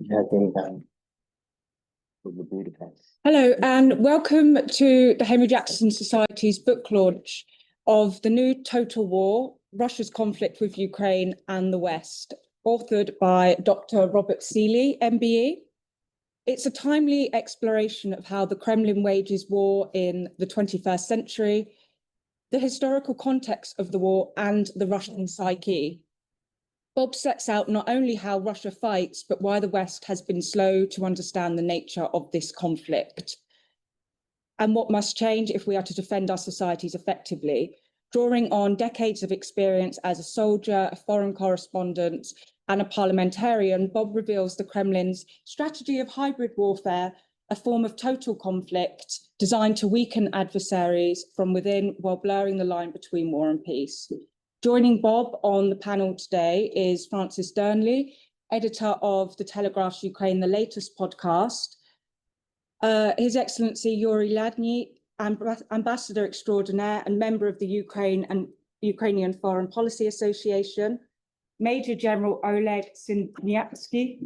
Yeah, I think would be the case. Hello, and welcome to the Henry Jackson Society's book launch of The New Total War, Russia's Conflict with Ukraine and the West, authored by Dr. Robert Seeley, MBE. It's a timely exploration of how the Kremlin wages war in the 21st century, the historical context of the war, and the Russian psyche. Bob sets out not only how Russia fights, but why the West has been slow to understand the nature of this conflict and what must change if we are to defend our societies effectively. Drawing on decades of experience as a soldier, a foreign correspondent, and a parliamentarian, Bob reveals the Kremlin's strategy of hybrid warfare, a form of total conflict designed to weaken adversaries from within while blurring the line between war and peace. Joining Bob on the panel today is Francis Dearnley, editor of The Telegraph's Ukraine, the latest podcast. His Excellency Yuri Ladny, Ambassador Extraordinaire and member of the Ukrainian Foreign Policy Association. Major General Oleg Sinyapsky,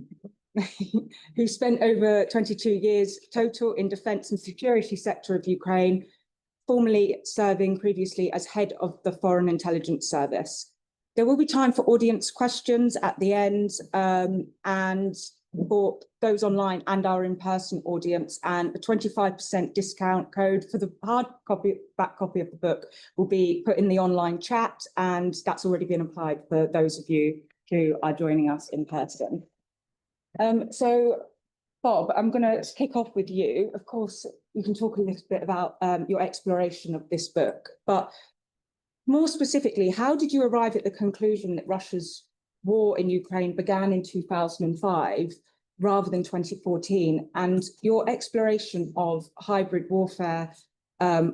who spent over 22 years total in defense and security sector of Ukraine, formerly serving previously as head of the Foreign Intelligence Service. There will be time for audience questions at the end, and for those online and our in-person audience, and a 25% discount code for the back copy of the book will be put in the online chat, and that's already been applied for those of you who are joining us in person. So Bob, I'm going to kick off with you. Of course, you can talk a little bit about your exploration of this book, but more specifically, how did you arrive at the conclusion that Russia's war in Ukraine began in 2005 rather than 2014, and your exploration of hybrid warfare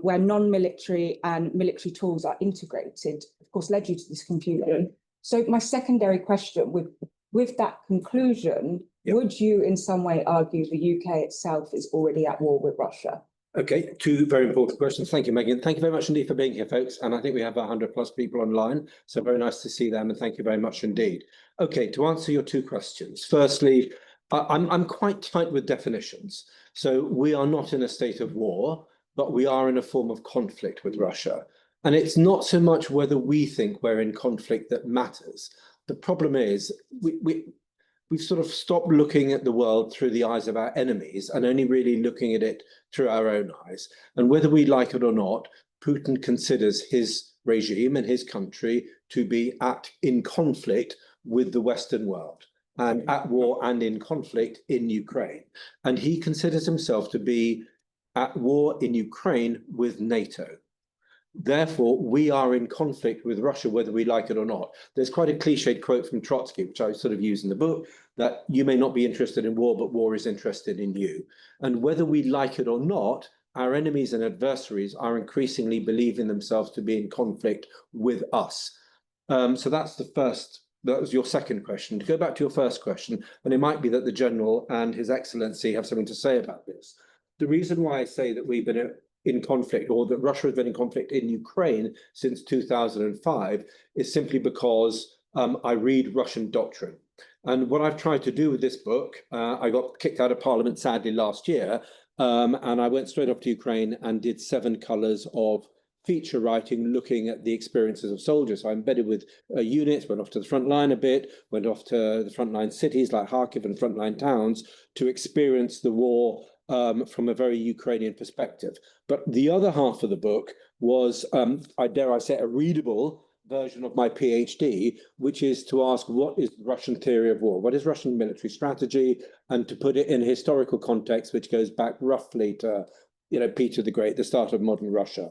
where non-military and military tools are integrated, of course, led you to this conclusion. So my secondary question with that conclusion, would you in some way argue the UK itself is already at war with Russia? Okay, two very important questions. Thank you, Megan. Thank you very much indeed for being here, folks. And I think we have 100 plus people online, so very nice to see them, and thank you very much indeed. Okay, to answer your two questions. Firstly, I'm quite tight with definitions. So we are not in a state of war, but we are in a form of conflict with Russia. And it's not so much whether we think we're in conflict that matters. The problem is we've sort of stopped looking at the world through the eyes of our enemies and only really looking at it through our own eyes. And whether we like it or not, Putin considers his regime and his country to be in conflict with the Western world, and at war and in conflict in Ukraine. And he considers himself to be at war in Ukraine with NATO. Therefore, we are in conflict with Russia, whether we like it or not. There's quite a cliched quote from Trotsky, which I sort of use in the book, that you may not be interested in war, but war is interested in you. And whether we like it or not, our enemies and adversaries are increasingly believing themselves to be in conflict with us. So that's the first. That was your second question. To go back to your first question, and it might be that the General and His Excellency have something to say about this. The reason why I say that we've been in conflict, or that Russia has been in conflict in Ukraine since 2005, is simply because I read Russian doctrine. And what I've tried to do with this book, I got kicked out of Parliament sadly last year, and I went straight off to Ukraine and did 7 colours of feature writing looking at the experiences of soldiers. So I embedded with units, went off to the front line a bit, went off to the frontline cities like Kharkiv and frontline towns to experience the war from a very Ukrainian perspective. But the other half of the book was, I dare I say, a readable version of my PhD, which is to ask what is Russian theory of war, what is Russian military strategy, and to put it in a historical context, which goes back roughly to, Peter the Great, the start of modern Russia.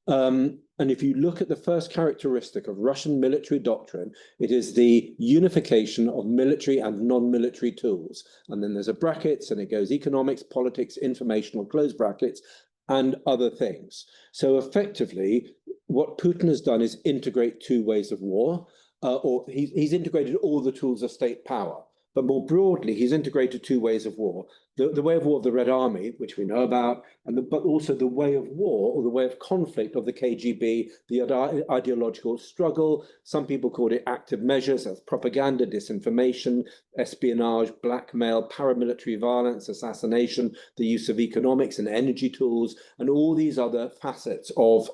And if you look at the first characteristic of Russian military doctrine, it is the unification of military and non-military tools. And then there's a brackets, and it goes economics, politics, informational, close brackets, and other things. So effectively, what Putin has done is integrate 2 ways of war, or he's integrated all the tools of state power. But more broadly, he's integrated two ways of war. The way of war of the Red Army, which we know about, but also the way of war or the way of conflict of the KGB, the ideological struggle. Some people call it active measures, as propaganda, disinformation, espionage, blackmail, paramilitary violence, assassination, the use of economics and energy tools, and all these other facets of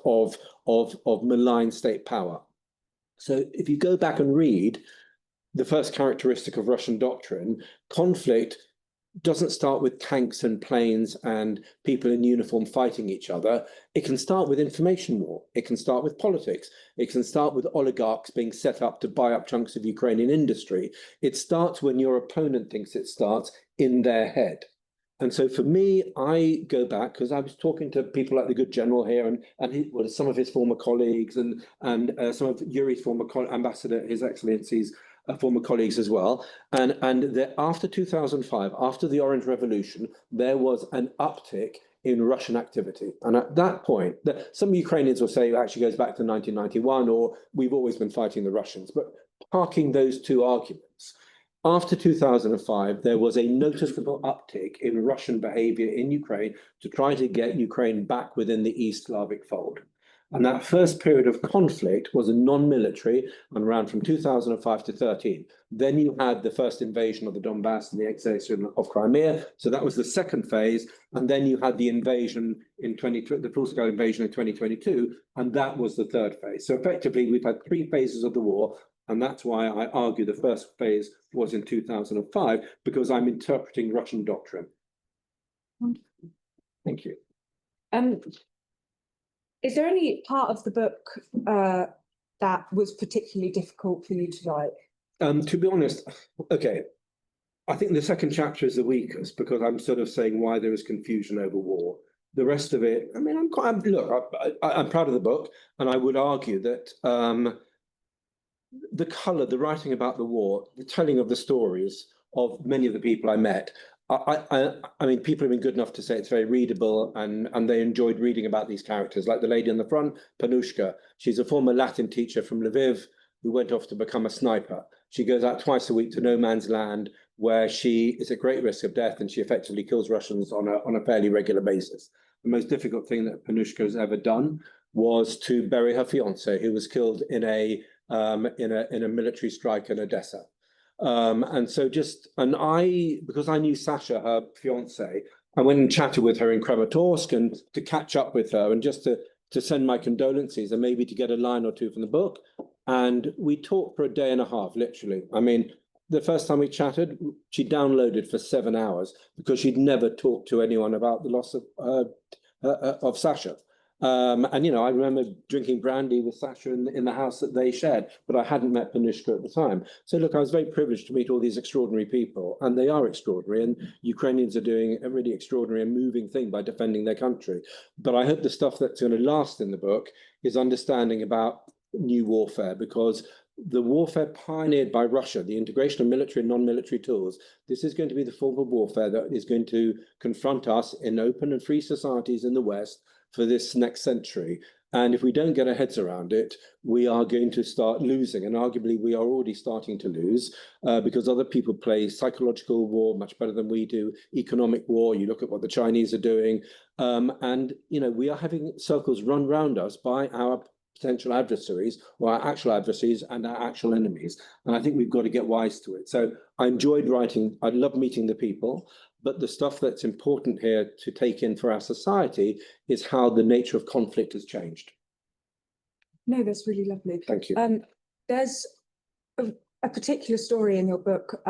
malign state power. So if you go back and read the first characteristic of Russian doctrine, conflict doesn't start with tanks and planes and people in uniform fighting each other. It can start with information war. It can start with politics. It can start with oligarchs being set up to buy up chunks of Ukrainian industry. It starts when your opponent thinks it starts in their head. And so for me, I go back because I was talking to people like the good general here and some of his former colleagues and some of Yuri's former ambassador, His Excellency's former colleagues as well. And after 2005, after the Orange Revolution, there was an uptick in Russian activity. And at that point, some Ukrainians will say it actually goes back to 1991, or we've always been fighting the Russians. But parking those two arguments, after 2005, there was a noticeable uptick in Russian behavior in Ukraine to try to get Ukraine back within the East Slavic fold. And that first period of conflict was a non-military and around from 2005 to 13. Then you had the first invasion of the Donbass and the annexation of Crimea. So that was the second phase. And then you had the invasion in the full-scale invasion in 2022. And that was the third phase. So effectively, we've had three phases of the war. And that's why I argue the first phase was in 2005, because I'm interpreting Russian doctrine. Thank you. Is there any part of the book that was particularly difficult for you to write? To be honest, okay, I think the second chapter is the weakest because I'm sort of saying why there is confusion over war. The rest of it, I mean, I'm proud of the book, and I would argue that the color, the writing about the war, the telling of the stories of many of the people I met, I mean, people have been good enough to say it's very readable, and they enjoyed reading about these characters, like the lady on the front, Panushka. She's a former Latin teacher from Lviv who went off to become a sniper. She goes out twice a week to no man's land where she is at great risk of death, and she effectively kills Russians on a fairly regular basis. The most difficult thing that Panushka has ever done was to bury her fiance, who was killed in a military strike in Odessa. And so because I knew Sasha, her fiance, I went and chatted with her in Kramatorsk and to catch up with her and just to send my condolences and maybe to get a line or two from the book. And we talked for a day and a half, literally. I mean, the first time we chatted, she downloaded for 7 hours because she'd never talked to anyone about the loss of Sasha. And, you know, I remember drinking brandy with Sasha in the house that they shared, but I hadn't met Panushka at the time. So, look, I was very privileged to meet all these extraordinary people, and they are extraordinary, and Ukrainians are doing a really extraordinary and moving thing by defending their country. But I hope the stuff that's going to last in the book is understanding about new warfare, because the warfare pioneered by Russia, the integration of military and non-military tools, this is going to be the form of warfare that is going to confront us in open and free societies in the West for this next century. And if we don't get our heads around it, we are going to start losing. And arguably, we are already starting to lose because other people play psychological war much better than we do, economic war. You look at what the Chinese are doing. And, you know, we are having circles run round us by our potential adversaries or our actual adversaries and our actual enemies. And I think we've got to get wise to it. So I enjoyed writing. I love meeting the people. But the stuff that's important here to take in for our society is how the nature of conflict has changed. No, that's really lovely. Thank you. There's a particular story in your book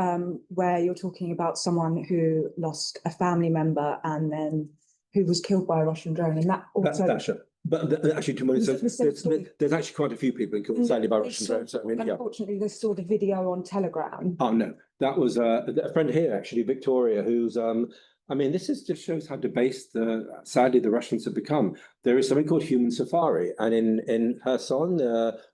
where you're talking about someone who lost a family member and then who was killed by a Russian drone, and that also. That's sure. But actually, there's actually quite a few people killed sadly by Russian drones. So, I mean, unfortunately, they saw the video on Telegram. Oh no, that was a friend here, actually, Victoria, who's I mean, this just shows how debased sadly the Russians have become. There is something called human safari, and in Kherson,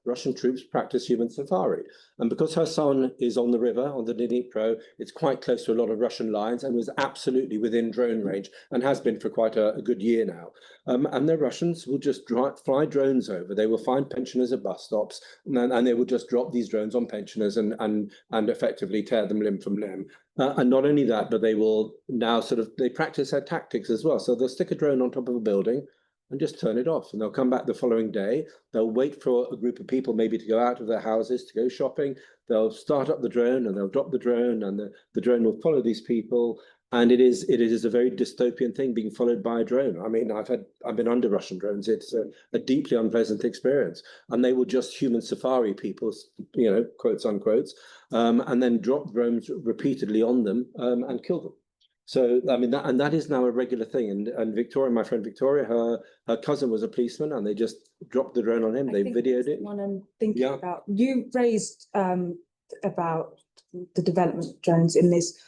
Russian troops practice human safari. And because Kherson is on the river, on the Dnipro, it's quite close to a lot of Russian lines and was absolutely within drone range and has been for quite a good year now. And the Russians will just fly drones over. They will find pensioners at bus stops, and they will just drop these drones on pensioners and effectively tear them limb from limb. And not only that, but they will now they practice their tactics as well. So they'll stick a drone on top of a building and just turn it off. And they'll come back the following day. They'll wait for a group of people maybe to go out of their houses, to go shopping. They'll start up the drone and they'll drop the drone, and the drone will follow these people. And it is a very dystopian thing being followed by a drone. I mean, I've been under Russian drones. It's a deeply unpleasant experience. And they will just human safari people, quotes unquotes, and then drop drones repeatedly on them and kill them. So I mean that is now a regular thing. And Victoria, my friend Victoria, her cousin was a policeman, and they just dropped the drone on him. They videoed it. One I'm thinking about. You raised about the development of drones in this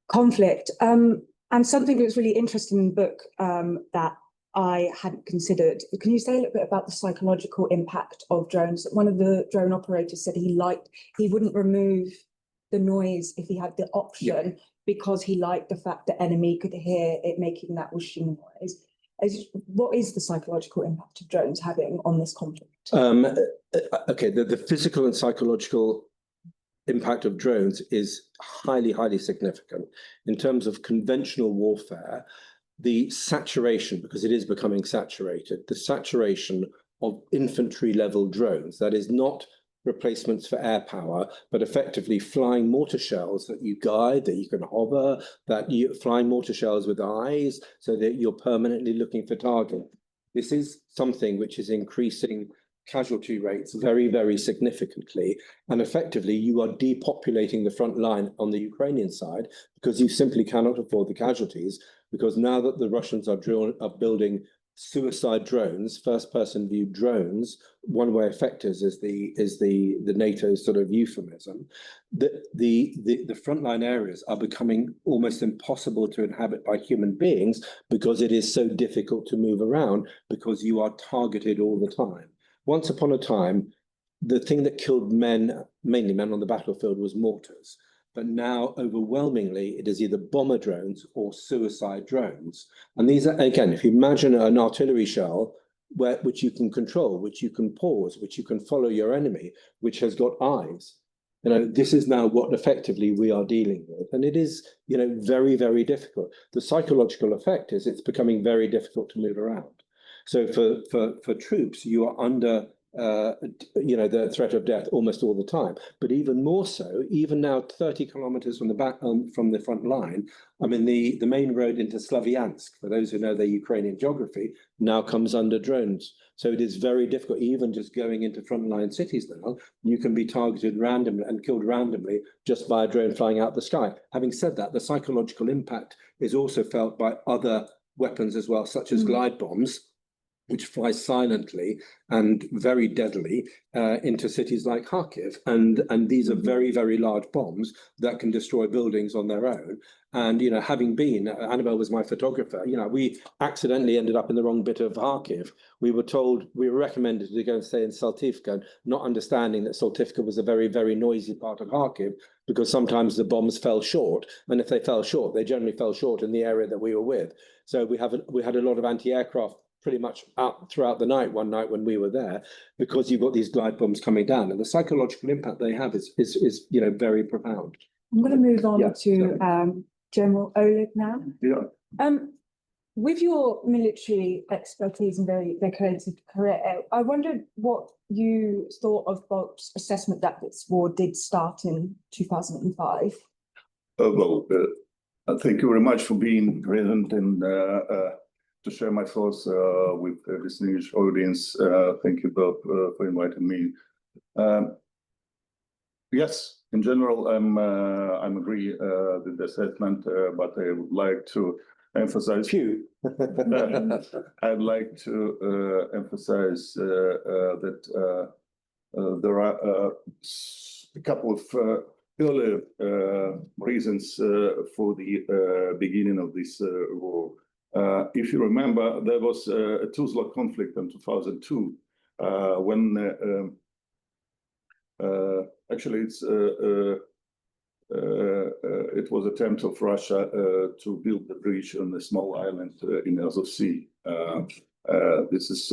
conflict, and something that was really interesting in the book that I hadn't considered. Can you say a little bit about the psychological impact of drones? One of the drone operators said he wouldn't remove the noise if he had the option, because he liked the fact the enemy could hear it making that whooshing noise. What is the psychological impact of drones having on this conflict? Okay, the physical and psychological impact of drones is highly, highly significant. In terms of conventional warfare, the saturation, because it is becoming saturated, the saturation of infantry level drones, that is not replacements for air power, but effectively flying mortar shells that you guide, that you can hover, flying mortar shells with eyes, so that you're permanently looking for target. This is something which is increasing casualty rates very, very significantly. And effectively, you are depopulating the front line on the Ukrainian side, because you simply cannot afford the casualties, because now that the Russians are building suicide drones, first-person view drones, one-way effectors is the NATO sort of euphemism. The frontline areas are becoming almost impossible to inhabit by human beings, because it is so difficult to move around, because you are targeted all the time. Once upon a time, the thing that killed men, mainly men on the battlefield, was mortars. But now, overwhelmingly, it is either bomber drones or suicide drones. And these are, again, if you imagine an artillery shell, which you can control, which you can pause, which you can follow your enemy, which has got eyes. This is now what effectively we are dealing with. And it is, very, very difficult. The psychological effect is it's becoming very difficult to move around. So for troops, you are under the threat of death almost all the time. But even more so, even now 30 kilometers from the front line, I mean, the main road into Slavyansk, for those who know their Ukrainian geography, now comes under drones. So it is very difficult, even just going into frontline cities now, you can be targeted randomly and killed randomly just by a drone flying out the sky. Having said that, the psychological impact is also felt by other weapons as well, such as glide bombs, which fly silently and very deadly into cities like Kharkiv. And these are very, very large bombs that can destroy buildings on their own. And, having been, Annabelle was my photographer, we accidentally ended up in the wrong bit of Kharkiv. We were recommended to go and stay in Saltivka, not understanding that Saltivka was a very, very noisy part of Kharkiv, because sometimes the bombs fell short. And if they fell short, they generally fell short in the area that we were with. So we had a lot of anti-aircraft pretty much out throughout the night, one night when we were there, because you've got these glide bombs coming down, and the psychological impact they have is very profound. I'm going to move on to General Oleg now. Yeah. With your military expertise and very creative career, I wondered what you thought of Bob's assessment that this war did start in 2005. Thank you very much for being present and to share my thoughts with the listening audience. Thank you, Bob, for inviting me. Yes, in general, I'm agree with the assessment, but I would like to emphasize I'd like to emphasize that there are a couple of earlier reasons for the beginning of this war. If you remember, there was a Tuzla conflict in 2002 when Actually, it was attempt of Russia to build the bridge on a small island in Azov Sea. This is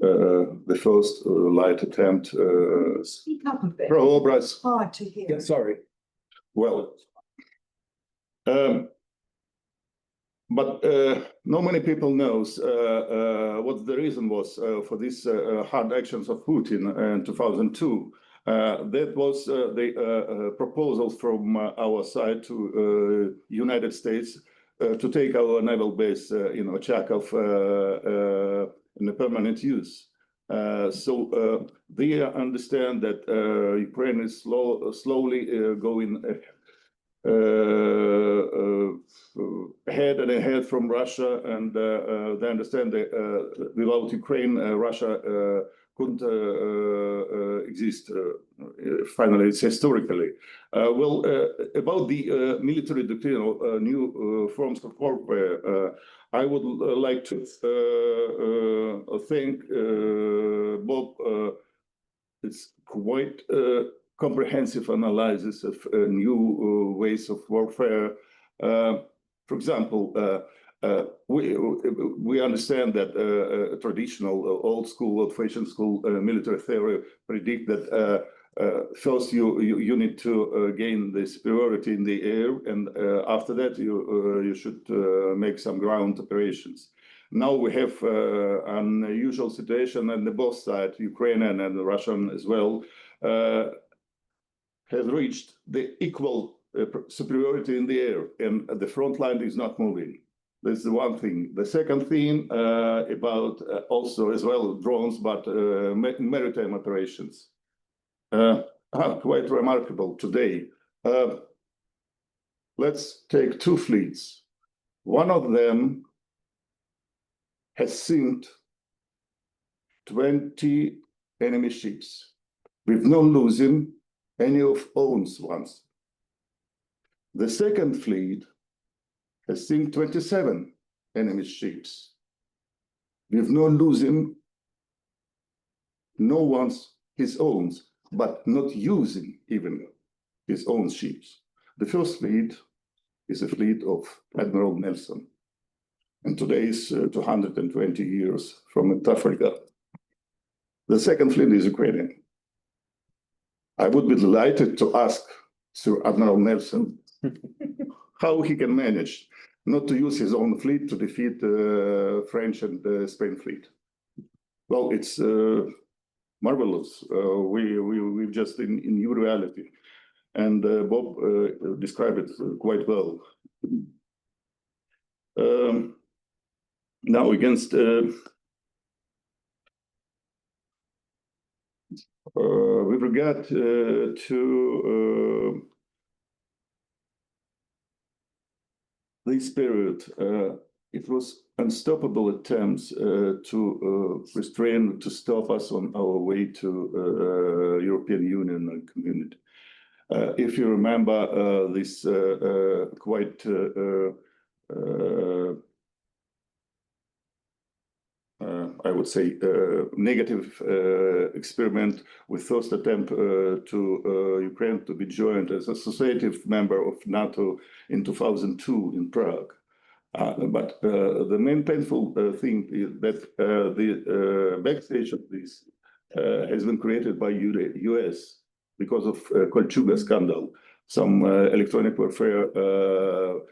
the first light attempt. Speak up a bit. Proobraz. Hard to hear. Yeah, sorry. Well, but not many people knows what the reason was for these hard actions of Putin in 2002. That was the proposal from our side to United States to take our naval base in Ochakov in a permanent use. So they understand that Ukraine is slowly going ahead and ahead from Russia, and they understand that without Ukraine, Russia couldn't exist. Finally, it's historically. Well, about the military doctrine, new forms of warfare, I would like to thank Bob. It's quite comprehensive analysis of new ways of warfare. For example, we understand that traditional, old school, old-fashioned school military theory predict that first you need to gain the superiority in the air, and after that you should make some ground operations. Now we have an unusual situation on the both sides, Ukrainian and Russian as well, has reached the equal superiority in the air, and the front line is not moving. That's the one thing. The second thing about also as well drones, but maritime operations are quite remarkable today. Let's take two fleets. One of them has sunk 20 enemy ships with no losing any of owns ones. The second fleet has sunk 27 enemy ships with no losing no one's his own, but not using even his own ships. The first fleet is a fleet of Admiral Nelson, and today is 220 years from Africa. The second fleet is Ukrainian. I would be delighted to ask Sir Admiral Nelson how he can manage not to use his own fleet to defeat French and Spain fleet. Well, it's marvelous. We've just in new reality, and Bob described it quite well. Now against with regard to this period, it was unstoppable attempts to restrain, to stop us on our way to European Union and community. If you remember this quite I would say negative experiment with first attempt to Ukraine to be joined as associative member of NATO in 2002 in Prague. But the main painful thing is that the backstage of this has been created by US because of Kolchuga scandal. Some electronic warfare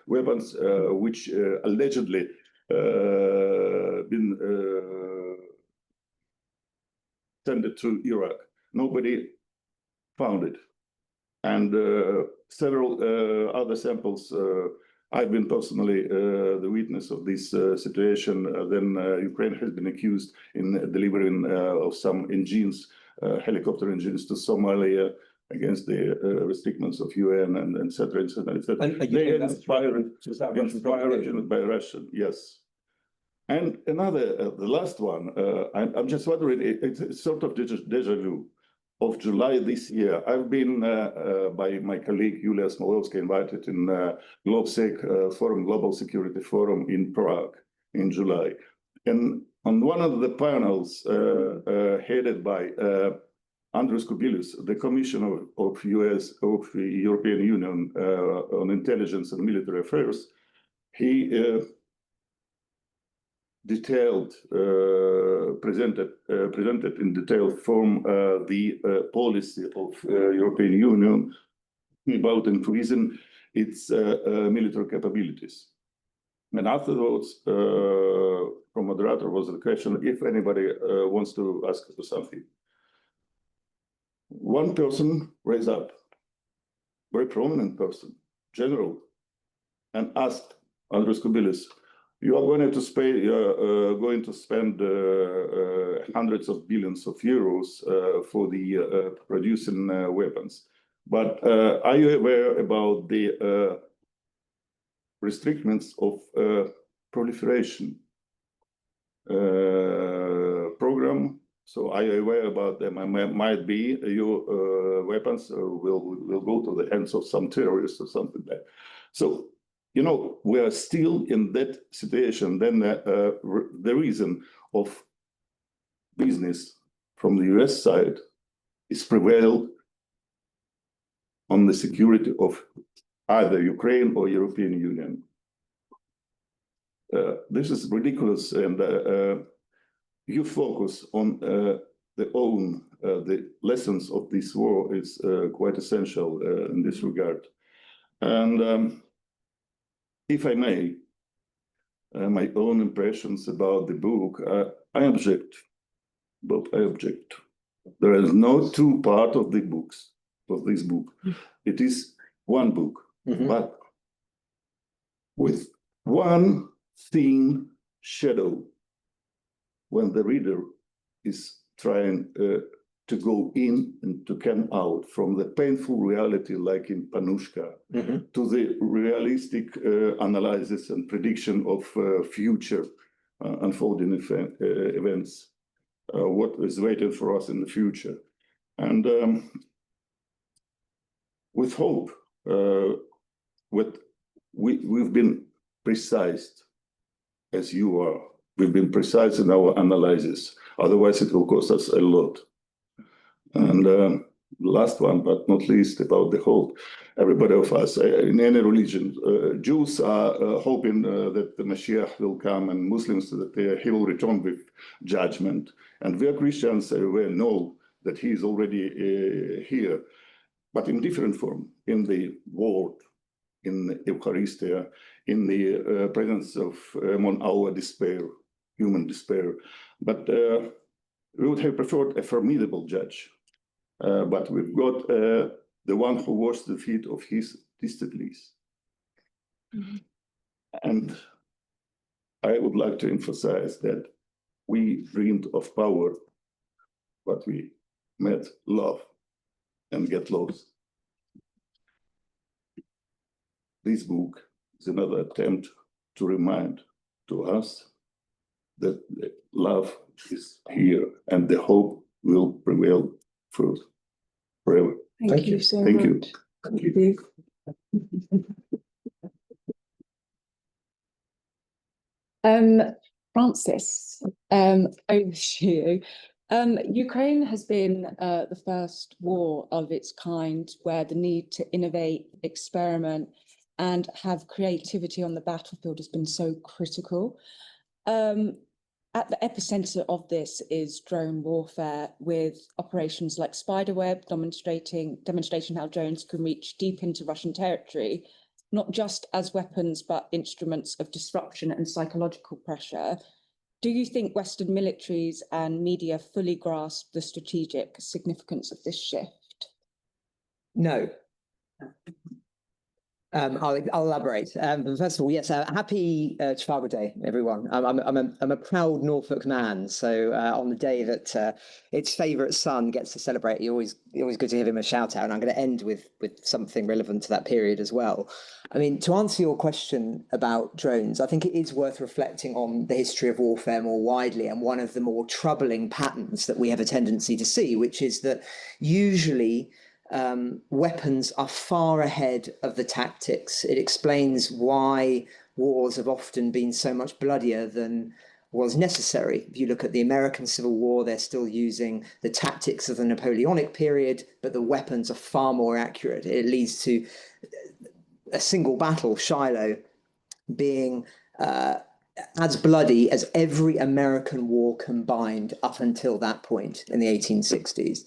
weapons which allegedly been sent to Iraq. Nobody found it. And several other samples, I've been personally the witness of this situation. Then Ukraine has been accused in delivering of some engines, helicopter engines to Somalia against the restrictions of UN and et cetera, et cetera, et cetera. And they inspired by Russia, yes. And another, the last one, I'm just wondering, it's sort of deja vu of July this year. I've been by my colleague Yulia Smolovska invited in GlobSec Forum, Global Security Forum in Prague in July. And on one of the panels headed by Andris Kubilius, the Commissioner of the European Union on Intelligence and Military Affairs, he presented in detailed form the policy of European Union about increasing its military capabilities. And afterwards, from moderator was the question if anybody wants to ask something. One person raised up, very prominent person, general, and asked Andris Kubilius, you are going to spend hundreds of billions of euros for the producing weapons. But are you aware about the restrictions of proliferation program? So are you aware about them? Might be your weapons will go to the hands of some terrorists or something like that. So, you know, we are still in that situation. Then the reason of business from the US side is prevailed on the security of either Ukraine or European Union. This is ridiculous, and you focus on the lessons of this war is quite essential in this regard. And if I may, my own impressions about the book, I object. But I object. There is no two part of the books of this book. It is one book, but with one thin shadow when the reader is trying to go in and to come out from the painful reality, like in Panushka, to the realistic analysis and prediction of future unfolding events, what is waiting for us in the future. And with hope, we've been precise, as you are. We've been precise in our analysis. Otherwise, it will cost us a lot. And last one, but not least, about the hope. Everybody of us, in any religion, Jews are hoping that the Mashiach will come, and Muslims that he will return with judgment. And we are Christians, we know that he is already here, but in different form, in the word, in the Eucharistia, in the presence of among our despair, human despair. But we would have preferred a formidable judge. But we've got the one who washed the feet of his disciples. And I would like to emphasize that we dreamed of power, but we met love and get lost. This book is another attempt to remind to us that love is here and the hope will prevail forever. Thank you so Thank you. much. Thank you. Francis, over to you. Ukraine has been the first war of its kind where the need to innovate, experiment, and have creativity on the battlefield has been so critical. At the epicenter of this is drone warfare, with operations like Spiderweb demonstrating how drones can reach deep into Russian territory, not just as weapons, but instruments of disruption and psychological pressure. Do you think Western militaries and media fully grasp the strategic significance of this shift? No. I'll elaborate. First of all, yes, happy Trafalgar Day, everyone. I'm a proud Norfolk man, so on the day that its favourite son gets to celebrate, always good to give him a shout out. And I'm going to end with something relevant to that period as well. I mean, to answer your question about drones, I think it is worth reflecting on the history of warfare more widely, and one of the more troubling patterns that we have a tendency to see, which is that usually weapons are far ahead of the tactics. It explains why wars have often been so much bloodier than was necessary. If you look at the American Civil War, they're still using the tactics of the Napoleonic period, but the weapons are far more accurate. It leads to a single battle, Shiloh, being as bloody as every American war combined up until that point in the 1860s.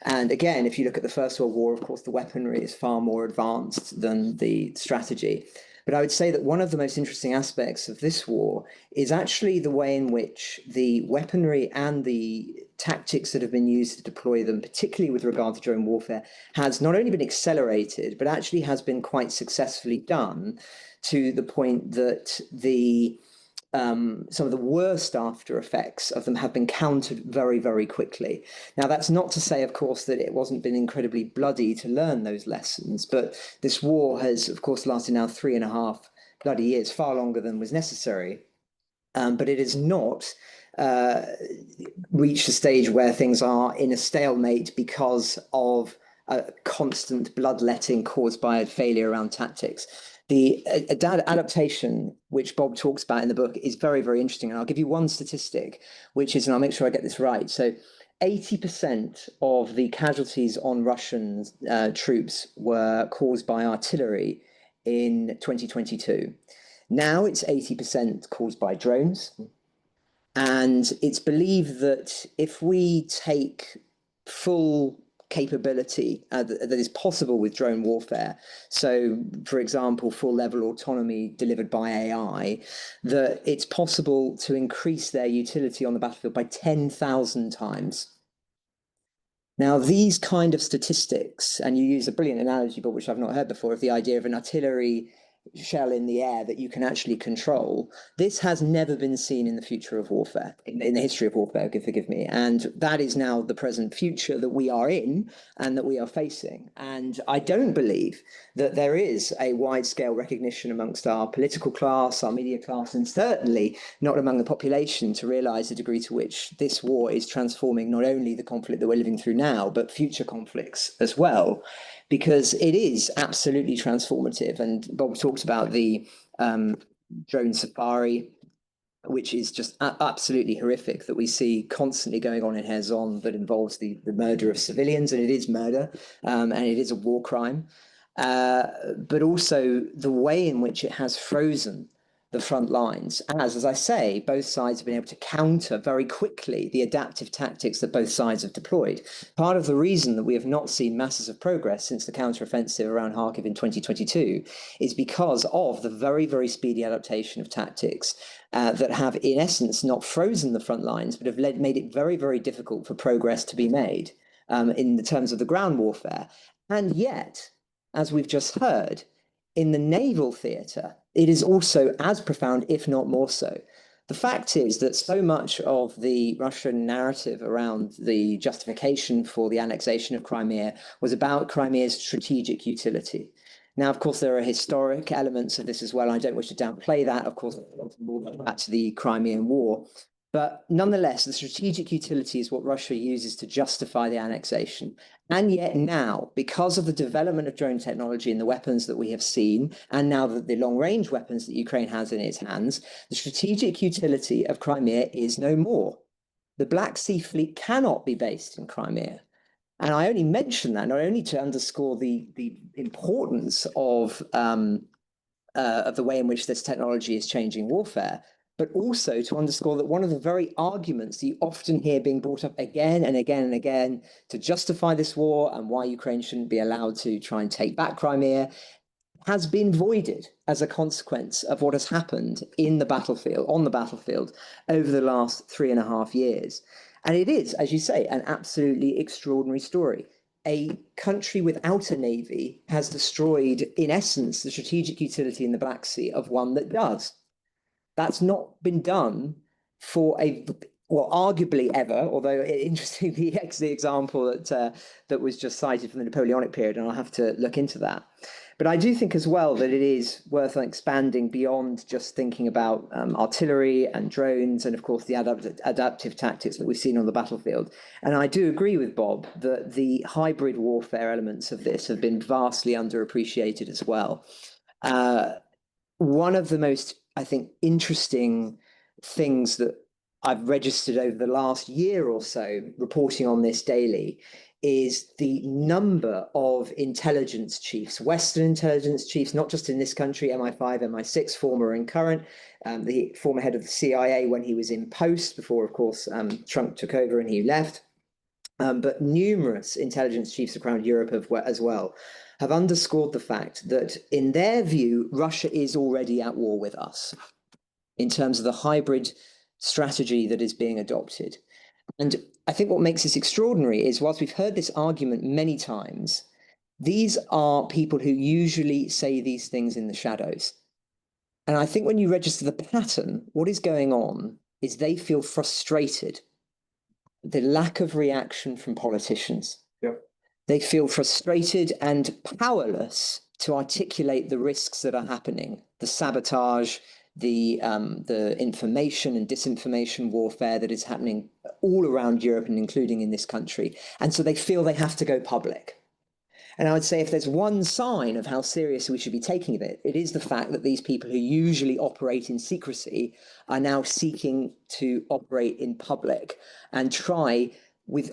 And again, if you look at the First World War, of course, the weaponry is far more advanced than the strategy. But I would say that one of the most interesting aspects of this war is actually the way in which the weaponry and the tactics that have been used to deploy them, particularly with regard to drone warfare, has not only been accelerated, but actually has been quite successfully done, to the point that some of the worst after effects of them have been countered very, very quickly. Now, that's not to say, of course, that it wasn't been incredibly bloody to learn those lessons, but this war has, of course, lasted now 3.5 bloody years, far longer than was necessary. But it has not reached a stage where things are in a stalemate because of constant bloodletting caused by a failure around tactics. The adaptation, which Bob talks about in the book, is very, very interesting. And I'll give you one statistic, which is, and I'll make sure I get this right. So 80% of the casualties on Russian troops were caused by artillery in 2022. Now it's 80% caused by drones. And it's believed that if we take full capability that is possible with drone warfare, so for example, full level autonomy delivered by AI, that it's possible to increase their utility on the battlefield by 10,000 times. Now, these kind of statistics, and you use a brilliant analogy, but which I've not heard before, of the idea of an artillery shell in the air that you can actually control. This has never been seen in the future of warfare, in the history of warfare, forgive me. And that is now the present future that we are in and that we are facing. And I don't believe that there is a wide-scale recognition amongst our political class, our media class, and certainly not among the population to realize the degree to which this war is transforming not only the conflict that we're living through now, but future conflicts as well, because it is absolutely transformative. And Bob talked about the drone safari, which is just absolutely horrific, that we see constantly going on in Kherson, that involves the murder of civilians, and it is murder, and it is a war crime. But also the way in which it has frozen the front lines, as I say, both sides have been able to counter very quickly the adaptive tactics that both sides have deployed. Part of the reason that we have not seen masses of progress since the counteroffensive around Kharkiv in 2022 is because of the very, very speedy adaptation of tactics that have, in essence, not frozen the front lines, but have made it very, very difficult for progress to be made in the terms of the ground warfare. And yet, as we've just heard, in the naval theatre, it is also as profound, if not more so. The fact is that so much of the Russian narrative around the justification for the annexation of Crimea was about Crimea's strategic utility. Now, of course, there are historic elements of this as well. I don't wish to downplay that. Of course, we'll go back to the Crimean War. But nonetheless, the strategic utility is what Russia uses to justify the annexation. And yet now, because of the development of drone technology and the weapons that we have seen, and now the long-range weapons that Ukraine has in its hands, the strategic utility of Crimea is no more. The Black Sea Fleet cannot be based in Crimea. And I only mention that not only to underscore the importance of the way in which this technology is changing warfare, but also to underscore that one of the very arguments that you often hear being brought up again and again and again to justify this war and why Ukraine shouldn't be allowed to try and take back Crimea has been voided as a consequence of what has happened in the battlefield, on the battlefield, over the last 3.5 years. And it is, as you say, an absolutely extraordinary story. A country without a navy has destroyed, in essence, the strategic utility in the Black Sea of one that does. That's not been done for arguably ever, although interestingly, the example that was just cited from the Napoleonic period, and I'll have to look into that. But I do think as well that it is worth expanding beyond just thinking about artillery and drones and, of course, the adaptive tactics that we've seen on the battlefield. And I do agree with Bob that the hybrid warfare elements of this have been vastly underappreciated as well. One of the most, I think, interesting things that I've registered over the last year or so, reporting on this daily, is the number of intelligence chiefs, Western intelligence chiefs, not just in this country, MI5, MI6, former and current, the former head of the CIA when he was in post before, of course, Trump took over and he left. But numerous intelligence chiefs around Europe as well have underscored the fact that, in their view, Russia is already at war with us in terms of the hybrid strategy that is being adopted. And I think what makes this extraordinary is, whilst we've heard this argument many times, these are people who usually say these things in the shadows. And I think when you register the pattern, what is going on is they feel frustrated. The lack of reaction from politicians. Yep. They feel frustrated and powerless to articulate the risks that are happening, the sabotage, the information and disinformation warfare that is happening all around Europe and including in this country. And so they feel they have to go public. And I would say if there's one sign of how serious we should be taking it, it is the fact that these people who usually operate in secrecy are now seeking to operate in public and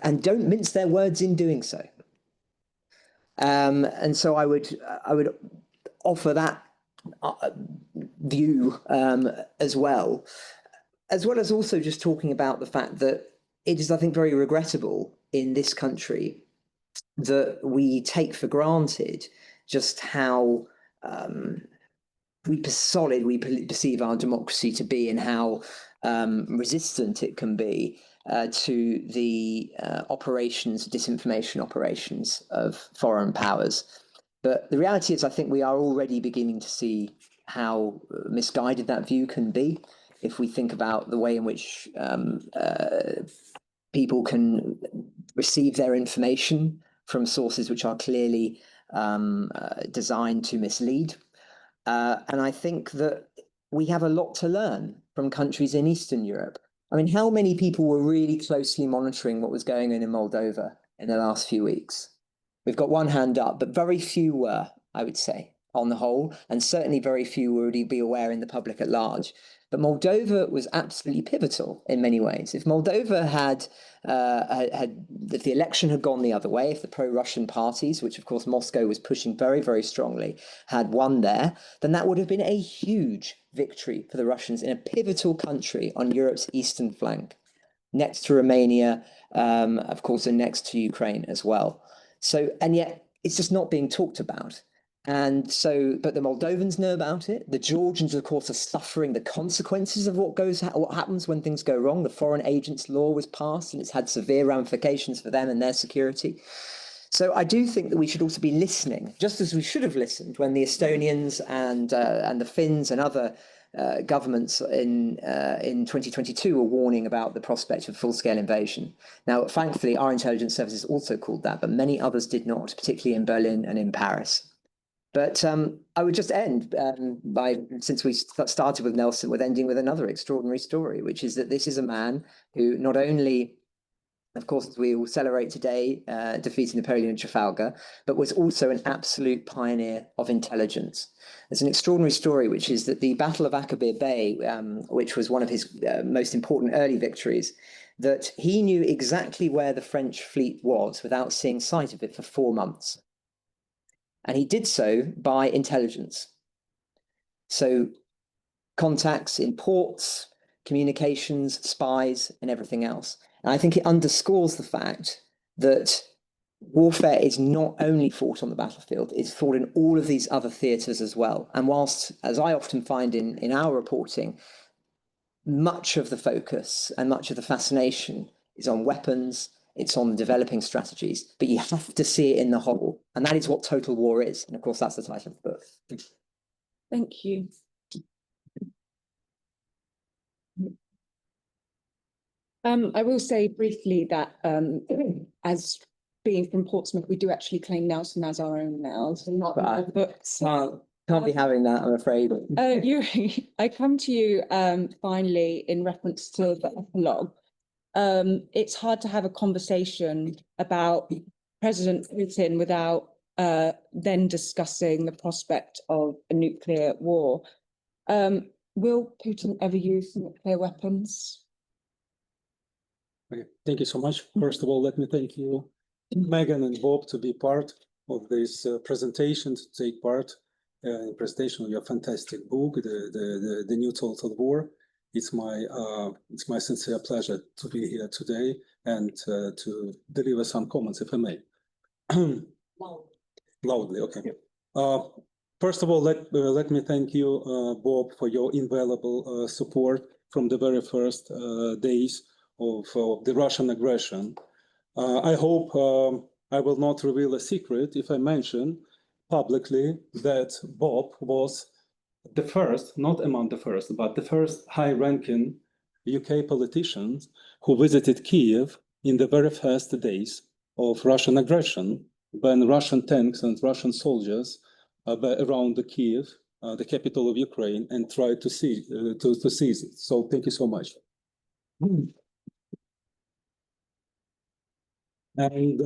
and don't mince their words in doing so. And so I would offer that view as well as also just talking about the fact that it is, I think, very regrettable in this country that we take for granted just how solid we perceive our democracy to be, and how resistant it can be to the disinformation operations of foreign powers. But the reality is, I think we are already beginning to see how misguided that view can be if we think about the way in which people can receive their information from sources which are clearly designed to mislead. And I think that we have a lot to learn from countries in Eastern Europe. I mean, how many people were really closely monitoring what was going on in Moldova in the last few weeks? We've got one hand up, but very few were, I would say, on the whole, and certainly very few would be aware in the public at large. But Moldova was absolutely pivotal in many ways. If Moldova if the election had gone the other way, if the pro-Russian parties, which of course Moscow was pushing very, very strongly, had won there, then that would have been a huge victory for the Russians in a pivotal country on Europe's eastern flank, next to Romania, of course, and next to Ukraine as well. So, and yet it's just not being talked about. And so, but the Moldovans know about it. The Georgians, of course, are suffering the consequences of what happens when things go wrong. The Foreign Agents Law was passed, and it's had severe ramifications for them and their security. So I do think that we should also be listening, just as we should have listened when the Estonians and the Finns and other governments in 2022 were warning about the prospect of full-scale invasion. Now, thankfully, our intelligence services also called that, but many others did not, particularly in Berlin and in Paris. But I would just end since we started with Nelson, with ending with another extraordinary story, which is that this is a man who not only, of course, we will celebrate today defeating Napoleon in Trafalgar, but was also an absolute pioneer of intelligence. There's an extraordinary story, which is that the Battle of Akabir Bay, which was one of his most important early victories, that he knew exactly where the French fleet was without seeing sight of it for 4 months. And he did so by intelligence. So contacts in ports, communications, spies, and everything else. And I think it underscores the fact that warfare is not only fought on the battlefield, it's fought in all of these other theatres as well. And whilst, as I often find in our reporting, much of the focus and much of the fascination is on weapons, it's on developing strategies, but you have to see it in the whole. And that is what Total War is. And of course, that's the title of the book. Thank you. I will say briefly that as being from Portsmouth, we do actually claim Nelson as our own now, so not in our books. Can't be having that, I'm afraid. I come to you finally in reference to the epilogue. It's hard to have a conversation about President Putin without then discussing the prospect of a nuclear war. Will Putin ever use nuclear weapons? Okay, thank you so much. First of all, let me thank you, Megan and Bob, to be part of this presentation, to take part in presentation of your fantastic book, the New Total War. It's my sincere pleasure to be here today and to deliver some comments, if I may. Loudly, okay. First of all, let me thank you, Bob, for your invaluable support from the very first days of the Russian aggression. I hope I will not reveal a secret if I mention publicly that Bob was the first, not among the first, but the first high-ranking UK politician who visited Kiev in the very first days of Russian aggression, when Russian tanks and Russian soldiers were around the Kiev, the capital of Ukraine, and tried to seize it. So thank you so much. And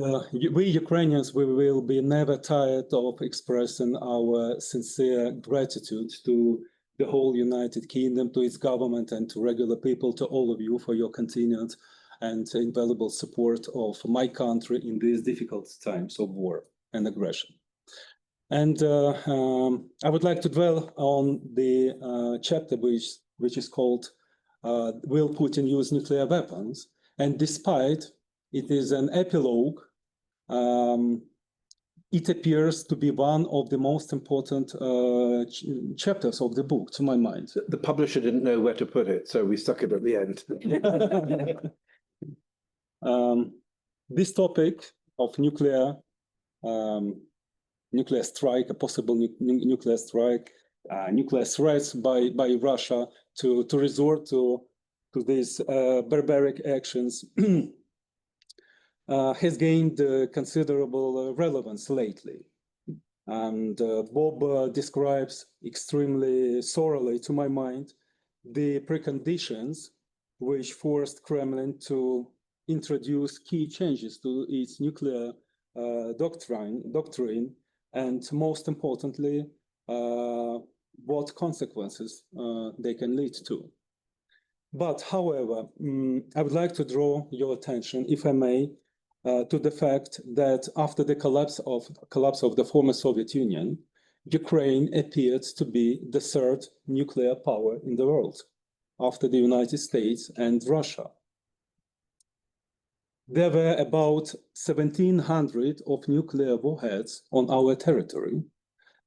we Ukrainians, we will be never tired of expressing our sincere gratitude to the whole United Kingdom, to its government, and to regular people, to all of you for your continued and invaluable support of my country in these difficult times of war and aggression. And I would like to dwell on the chapter which is called Will Putin Use Nuclear Weapons? And despite it is an epilogue, it appears to be one of the most important chapters of the book, to my mind. The publisher didn't know where to put it, so we stuck it at the end. This topic of nuclear strike, a possible nuclear strike, nuclear threats by Russia to resort to these barbaric actions has gained considerable relevance lately. And Bob describes extremely thoroughly, to my mind, the preconditions which forced Kremlin to introduce key changes to its nuclear doctrine, and most importantly, what consequences they can lead to. But however, I would like to draw your attention, if I may, to the fact that after the collapse of the former Soviet Union, Ukraine appeared to be the third nuclear power in the world, after the United States and Russia. There were about 1,700 of nuclear warheads on our territory,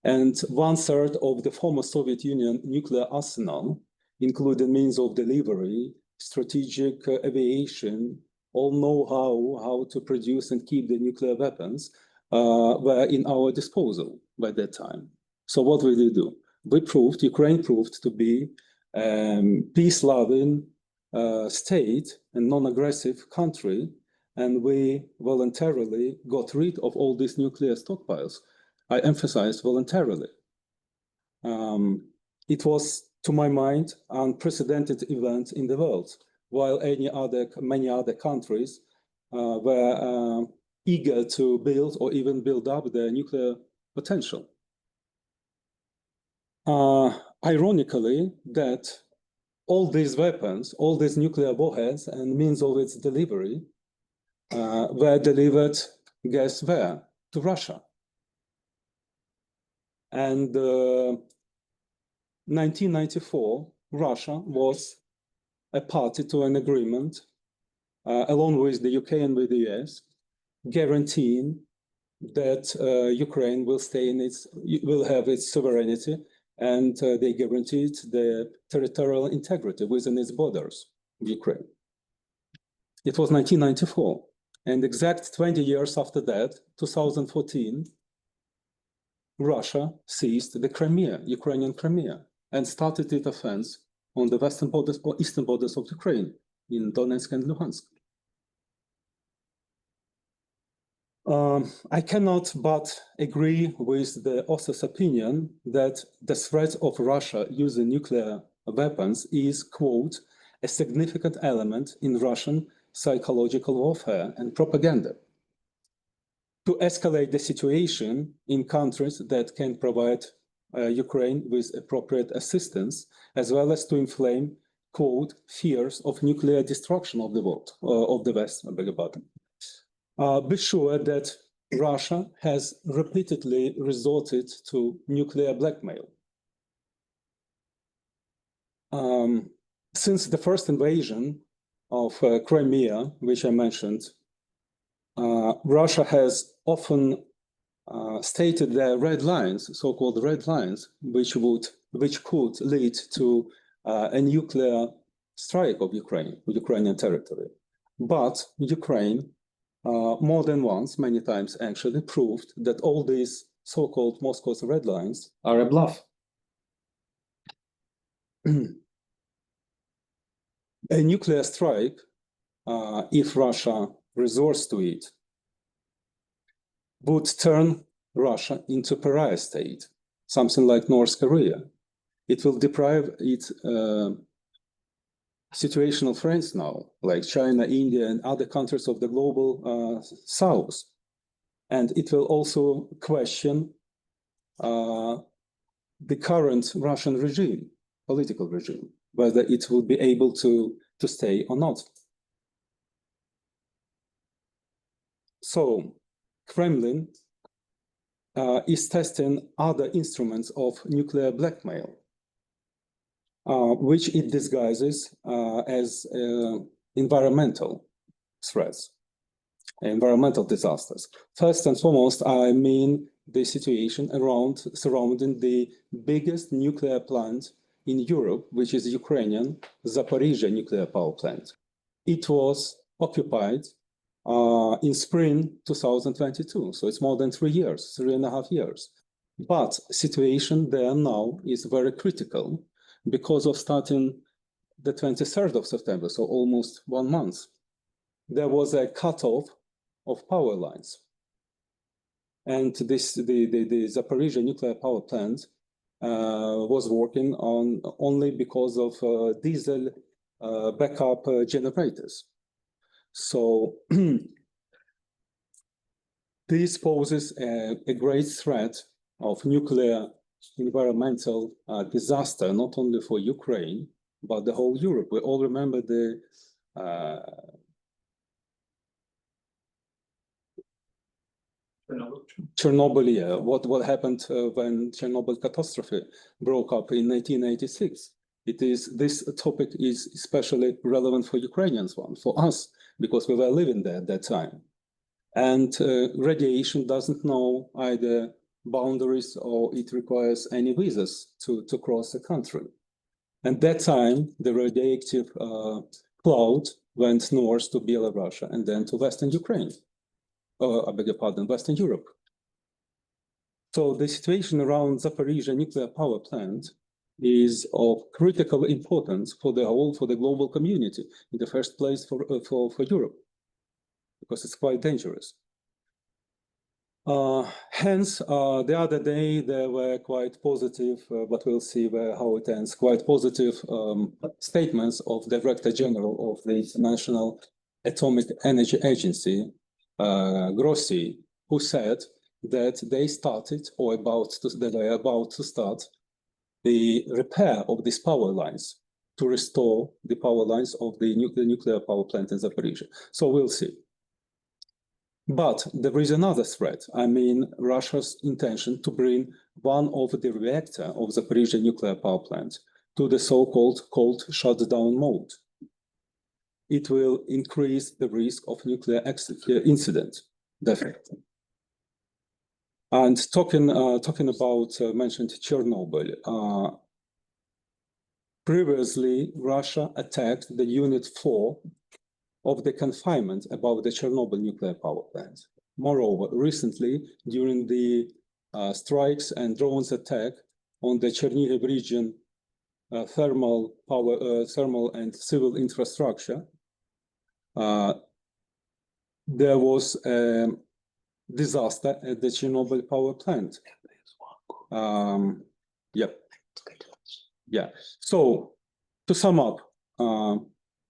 and 1/3 of the former Soviet Union nuclear arsenal, including means of delivery, strategic aviation, all know-how, how to produce and keep the nuclear weapons, were in our disposal by that time. So what did we do? Ukraine proved to be peace-loving state and non-aggressive country, and we voluntarily got rid of all these nuclear stockpiles. I emphasize voluntarily. It was, to my mind, unprecedented event in the world, while many other countries were eager to build or even build up their nuclear potential. Ironically, that all these weapons, all these nuclear warheads and means of its delivery were delivered, guess where? To Russia. And 1994, Russia was a party to an agreement, along with the UK and with the US, guaranteeing that Ukraine will have its sovereignty, and they guaranteed the territorial integrity within its borders of Ukraine. It was 1994, and exact 20 years after that, 2014, Russia seized the Crimea, Ukrainian Crimea, and started its offense on the western borders or eastern borders of Ukraine, in Donetsk and Luhansk. I cannot but agree with the author's opinion that the threat of Russia using nuclear weapons is, quote, a significant element in Russian psychological warfare and propaganda. To escalate the situation in countries that can provide Ukraine with appropriate assistance, as well as to inflame quote, fears of nuclear destruction of the world, of the West, I beg your pardon. Be sure that Russia has repeatedly resorted to nuclear blackmail. Since the first invasion of Crimea, which I mentioned, Russia has often stated their red lines, so-called red lines, which could lead to a nuclear strike of Ukrainian territory. But Ukraine, more than once, many times actually, proved that all these so-called Moscow's red lines are a bluff. A nuclear strike, if Russia resorts to it, would turn Russia into a pariah state, something like North Korea. It will deprive its situational friends now, like China, India, and other countries of the global south. And it will also question the current Russian regime, political regime, whether it will be able to stay or not. So Kremlin is testing other instruments of nuclear blackmail, which it disguises as environmental threats, environmental disasters. First and foremost, I mean the situation surrounding the biggest nuclear plant in Europe, which is Ukrainian Zaporizhzhia nuclear power plant. It was occupied in spring 2022, so it's more than 3 years, 3.5 years. But situation there now is very critical because of starting the 23rd of September, so almost 1 month, there was a cutoff of power lines. And the Zaporizhzhia nuclear power plant was working on only because of diesel backup generators. So this poses a great threat of nuclear environmental disaster, not only for Ukraine, but the whole Europe. We all remember the Chernobyl, yeah, what happened when Chernobyl catastrophe broke up in 1986. This topic is especially relevant for Ukrainians, for us, because we were living there at that time. And radiation doesn't know either boundaries or it requires any visas to cross the country. At that time, the radioactive cloud went north to Belarus and then to Western Ukraine. I beg your pardon, Western Europe. So the situation around Zaporizhzhia nuclear power plant is of critical importance for the global community, in the first place for Europe, because it's quite dangerous. Hence, the other day there were quite positive, but we'll see how it ends, quite positive statements of Director General of the International Atomic Energy Agency, Grossi, who said that they started or they were about to start the repair of these power lines to restore the power lines of the nuclear power plant in Zaporizhzhia. So we'll see. But there is another threat. I mean, Russia's intention to bring one of the reactor of Zaporizhzhia nuclear power plant to the so-called cold shutdown mode. It will increase the risk of nuclear incident, definitely. And talking about mentioned Chernobyl. Previously, Russia attacked the Unit 4 of the confinement about the Chernobyl nuclear power plant. Moreover, recently, during the strikes and drones attack on the Chernihiv region thermal and civil infrastructure, there was a disaster at the Chernobyl power plant. So to sum up,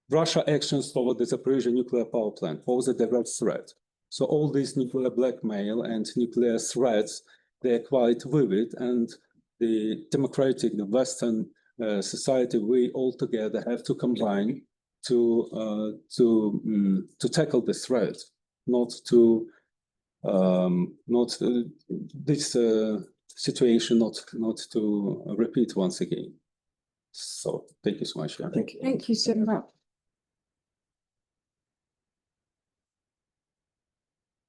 Russia actions toward the Zaporizhzhia nuclear power plant pose a direct threat. So all these nuclear blackmail and nuclear threats, they're quite vivid, and the Western society, we all together have to combine to tackle this threat, not this situation not to repeat once again. So thank you so much. Yeah. Thank you. Thank you so much.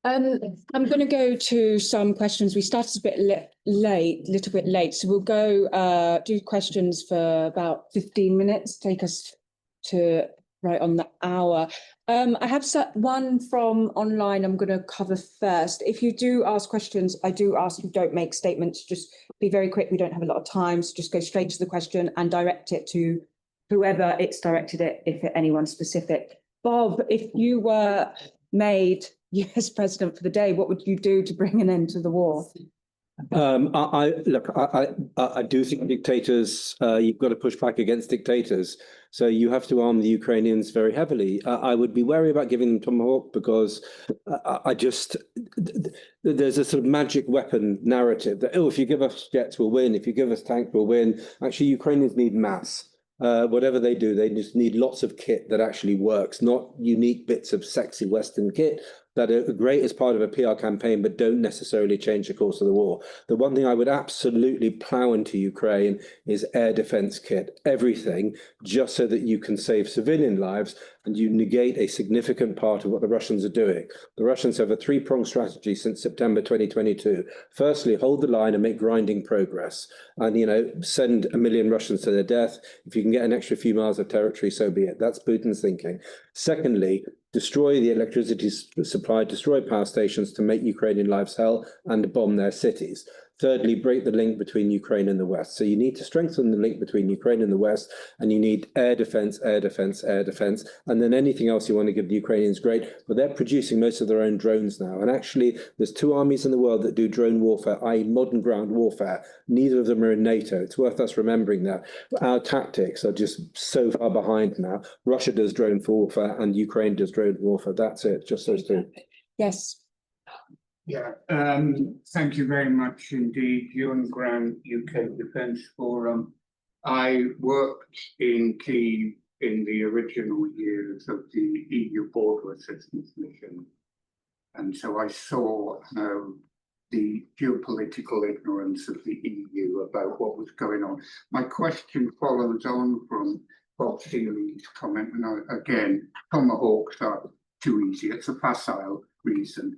I'm going to go to some questions. We started a bit little bit late, so we'll go do questions for about 15 minutes. Take us to right on the hour. I have one from online I'm going to cover first. If you do ask questions, I do ask you don't make statements, just be very quick. We don't have a lot of time, so just go straight to the question and direct it to whoever it's directed at, if anyone specific. Bob, if you were made US president for the day, what would you do to bring an end to the war? I do think dictators, you've got to push back against dictators. So you have to arm the Ukrainians very heavily. I would be wary about giving them Tomahawk because there's a sort of magic weapon narrative that, oh, if you give us jets, we'll win. If you give us tanks, we'll win. Actually, Ukrainians need mass. Whatever they do, they just need lots of kit that actually works, not unique bits of sexy Western kit that are great as part of a PR campaign, but don't necessarily change the course of the war. The one thing I would absolutely plow into Ukraine is air defense kit, everything, just so that you can save civilian lives and you negate a significant part of what the Russians are doing. The Russians have a three-pronged strategy since September 2022. Firstly, hold the line and make grinding progress. And, send 1 million Russians to their death. If you can get an extra few miles of territory, so be it. That's Putin's thinking. Secondly, destroy the electricity supply, destroy power stations to make Ukrainian lives hell and bomb their cities. Thirdly, break the link between Ukraine and the West. So you need to strengthen the link between Ukraine and the West, and you need air defense, air defense, air defense, and then anything else you want to give the Ukrainians, great. But they're producing most of their own drones now. And actually, there's 2 armies in the world that do drone warfare, i.e. modern ground warfare. Neither of them are in NATO. It's worth us remembering that. Our tactics are just so far behind now. Russia does drone warfare and Ukraine does drone warfare. That's it, just those 2. Yes. Yeah, thank you very much indeed, Ewan Grant, UK Defence Forum. I worked in Kyiv in the original years of the EU Border Assistance Mission. And so I saw how the geopolitical ignorance of the EU about what was going on. My question follows on from Bob Seeley's comment. And again, Tomahawks are too easy. It's a facile reason.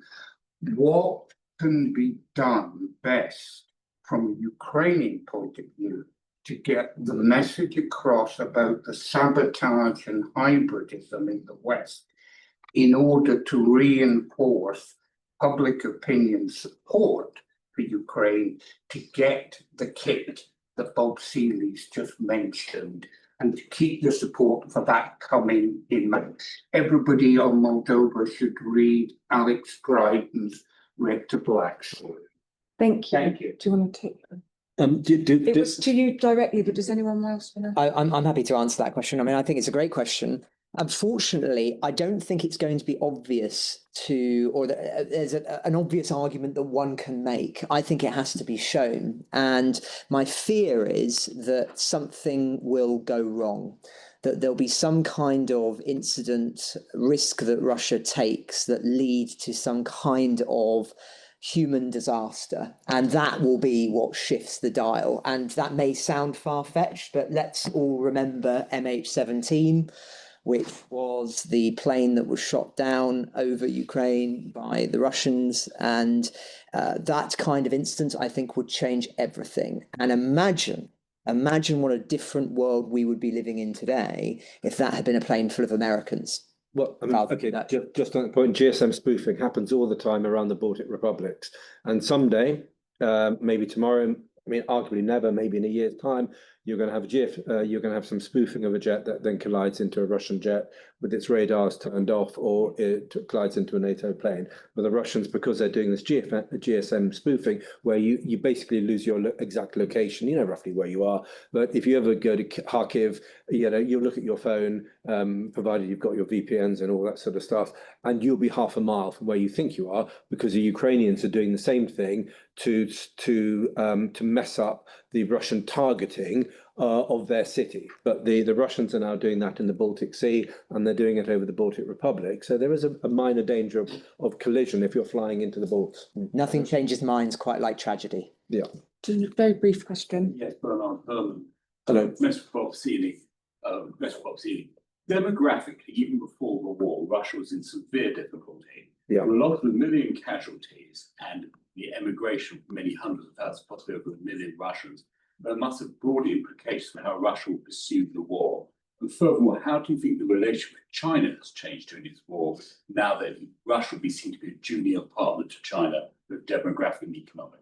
What can be done best from a Ukrainian point of view to get the message across about the sabotage and hybridism in the West in order to reinforce public opinion support for Ukraine to get the kit that Bob Seeley's just mentioned and to keep the support for that coming in? Everybody on Moldova should read Alex Dryden's Red to Black story. Thank you. Thank you. Do you want to take that? It was to you directly, but does anyone else want to? I'm happy to answer that question. I mean, I think it's a great question. Unfortunately, I don't think it's going to be obvious there's an obvious argument that one can make. I think it has to be shown. And my fear is that something will go wrong, that there'll be some kind of incident risk that Russia takes that lead to some kind of human disaster. And that will be what shifts the dial. And that may sound far-fetched, but let's all remember MH17, which was the plane that was shot down over Ukraine by the Russians. And that kind of instance, I think, would change everything. And imagine what a different world we would be living in today if that had been a plane full of Americans. Well, I mean, okay, just on that point, GSM spoofing happens all the time around the Baltic republics. And someday, maybe tomorrow, I mean, arguably never, maybe in a year's time, you're going to have you're going to have some spoofing of a jet that then collides into a Russian jet with its radars turned off, or it collides into a NATO plane. But the Russians, because they're doing this GSM spoofing, where you basically lose your exact location, you know roughly where you are. But if you ever go to Kharkiv, you'll look at your phone, provided you've got your VPNs and all that sort of stuff, and you'll be half a mile from where you think you are, because the Ukrainians are doing the same thing to mess up the Russian targeting of their city. But the Russians are now doing that in the Baltic Sea, and they're doing it over the Baltic Republic. So there is a minor danger of collision if you're flying into the Balts. Nothing changes minds quite like tragedy. Yeah. Very brief question. Yes, Bernard Herman. Hello. Mr. Popsini. Demographically, even before the war, Russia was in severe difficulty. Yeah. A lot of the million casualties and the emigration of many hundreds of thousands, possibly over a million Russians, must have broad implications for how Russia will pursue the war. And furthermore, how do you think the relationship with China has changed during this war, now that Russia will be seen to be a junior partner to China, both demographically and economically?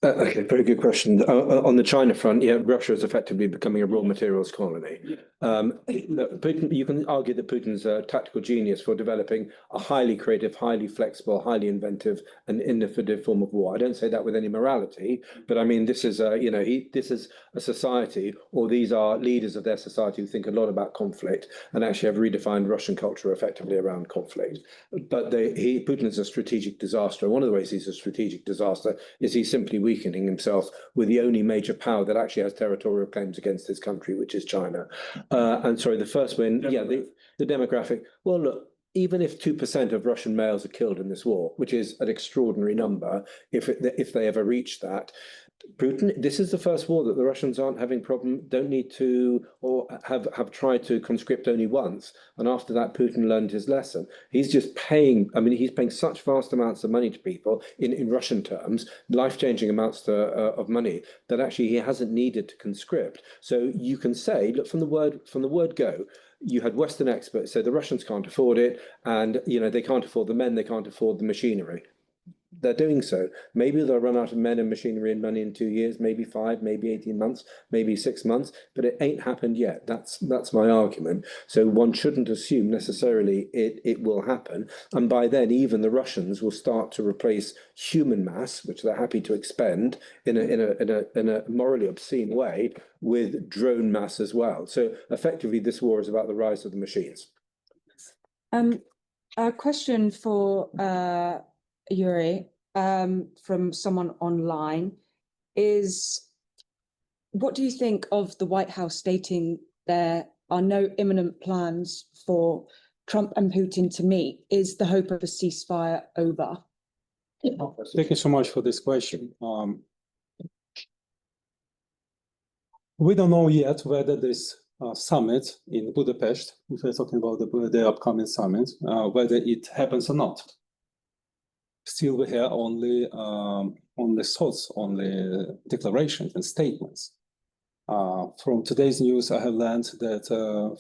Okay, very good question. On the China front, yeah, Russia is effectively becoming a raw materials colony. Putin, you can argue that Putin's a tactical genius for developing a highly creative, highly flexible, highly inventive and innovative form of war. I don't say that with any morality, but I mean, this is this is a society, or these are leaders of their society who think a lot about conflict and actually have redefined Russian culture effectively around conflict. But Putin is a strategic disaster. One of the ways he's a strategic disaster is he's simply weakening himself with the only major power that actually has territorial claims against his country, which is China. And sorry, the first one, yeah, the demographic. Well, look, even if 2% of Russian males are killed in this war, which is an extraordinary number, if they ever reach that, Putin, this is the first war that the Russians don't need to, or have tried to conscript only once. And after that, Putin learned his lesson. He's just paying, I mean, he's paying such vast amounts of money to people in Russian terms, life-changing amounts of money, that actually he hasn't needed to conscript. So you can say, look, from the word go, you had Western experts say the Russians can't afford it, and they can't afford the men, they can't afford the machinery. They're doing so. Maybe they'll run out of men and machinery and money in 2 years, maybe 5, maybe 18 months, maybe 6 months, but it ain't happened yet. That's my argument. So one shouldn't assume necessarily it will happen. And by then, even the Russians will start to replace human mass, which they're happy to expend in a morally obscene way, with drone mass as well. So effectively, this war is about the rise of the machines. A question for Yuri, from someone online, is what do you think of the White House stating there are no imminent plans for Trump and Putin to meet? Is the hope of a ceasefire over? Thank you so much for this question. We don't know yet whether this summit in Budapest, if we're talking about the upcoming summit, whether it happens or not. Still, we hear only thoughts, only declarations and statements. From today's news, I have learned that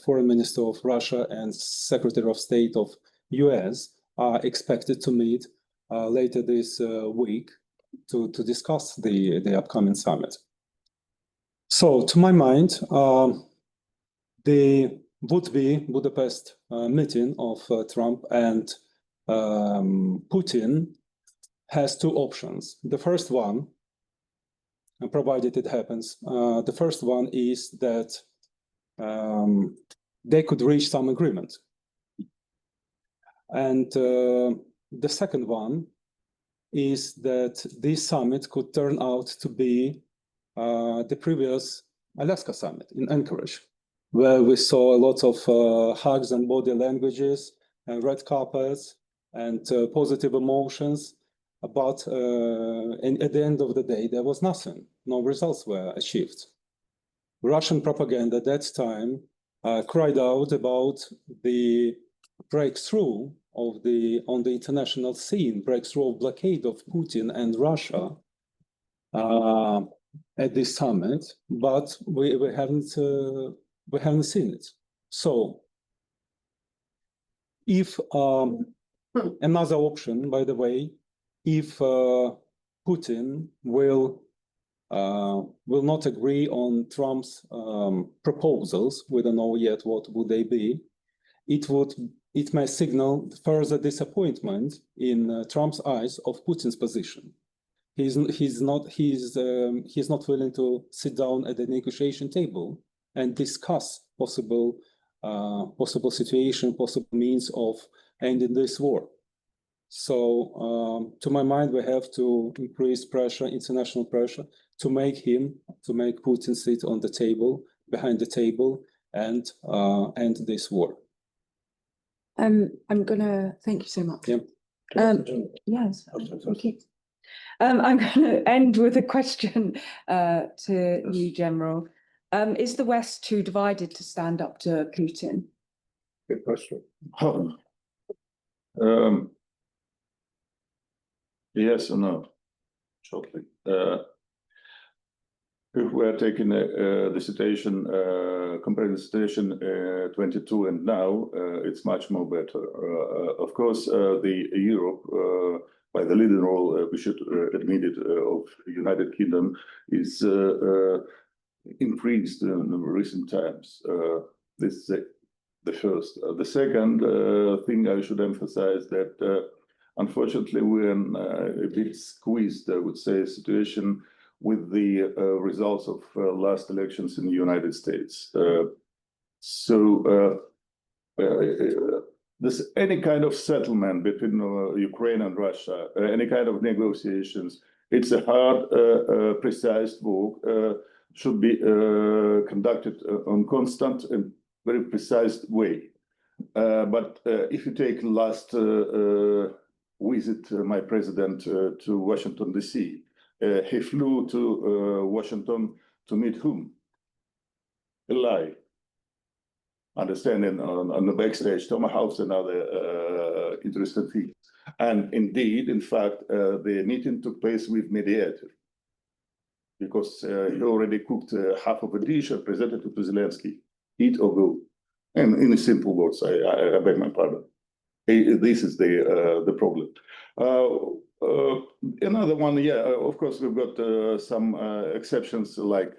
Foreign Minister of Russia and Secretary of State of US are expected to meet later this week to discuss the upcoming summit. So, to my mind, the would-be Budapest meeting of Trump and Putin has two options. The first one, and provided it happens, the first one is that they could reach some agreement. And the second one is that this summit could turn out to be the previous Alaska summit in Anchorage, where we saw a lot of hugs and body languages and red carpets and positive emotions, but at the end of the day, there was nothing. No results were achieved. Russian propaganda at that time cried out about the breakthrough on the international scene, breakthrough of blockade of Putin and Russia at this summit, but we haven't seen it. So, if another option, by the way, if Putin will not agree on Trump's proposals, we don't know yet what would they be, it may signal further disappointment in Trump's eyes of Putin's position. He's not willing to sit down at the negotiation table and discuss possible situation, possible means of ending this war. So to my mind, we have to increase pressure, international pressure, to make Putin sit on the table, behind the table, and end this war. I'm gonna thank you so much. Yeah. Yes, thank you. I'm gonna end with a question to you, General. Is the West too divided to stand up to Putin? Good question. Yes or no? Shortly. If we are taking the situation, comparing the situation 22 and now, it's much more better. Of course, the Europe, by the leading role, we should admit it, of the United Kingdom, is increased in recent times. This is the first. The second thing I should emphasize that unfortunately we're in a bit squeezed, I would say, situation with the results of last elections in the United States. This any kind of settlement between Ukraine and Russia, any kind of negotiations, it's a hard, precise work, should be conducted on constant and very precise way. But if you take last visit my president to Washington, D.C., he flew to Washington to meet whom? A lie. Understanding on the backstage, Tomahawks and other interesting things. And indeed, in fact, the meeting took place with mediator, because he already cooked half of a dish and presented it to Zelensky. Eat or go. And in simple words, I beg my pardon. This is the problem. Another one, yeah, of course, we've got some exceptions like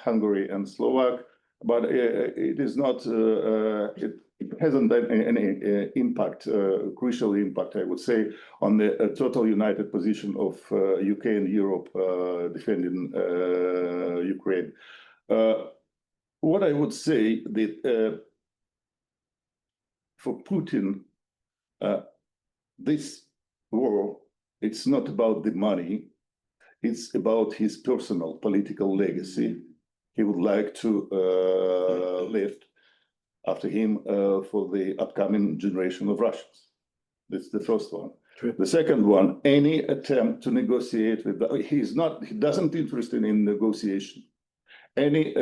Hungary and Slovak, but it is not, it hasn't had any impact, crucial impact, I would say, on the total united position of UK and Europe defending Ukraine. What I would say that for Putin, this war, it's not about the money, it's about his personal political legacy he would like to lift after him for the upcoming generation of Russians. That's the first one. True. The second one, any attempt to negotiate with, he doesn't interested in negotiation. Any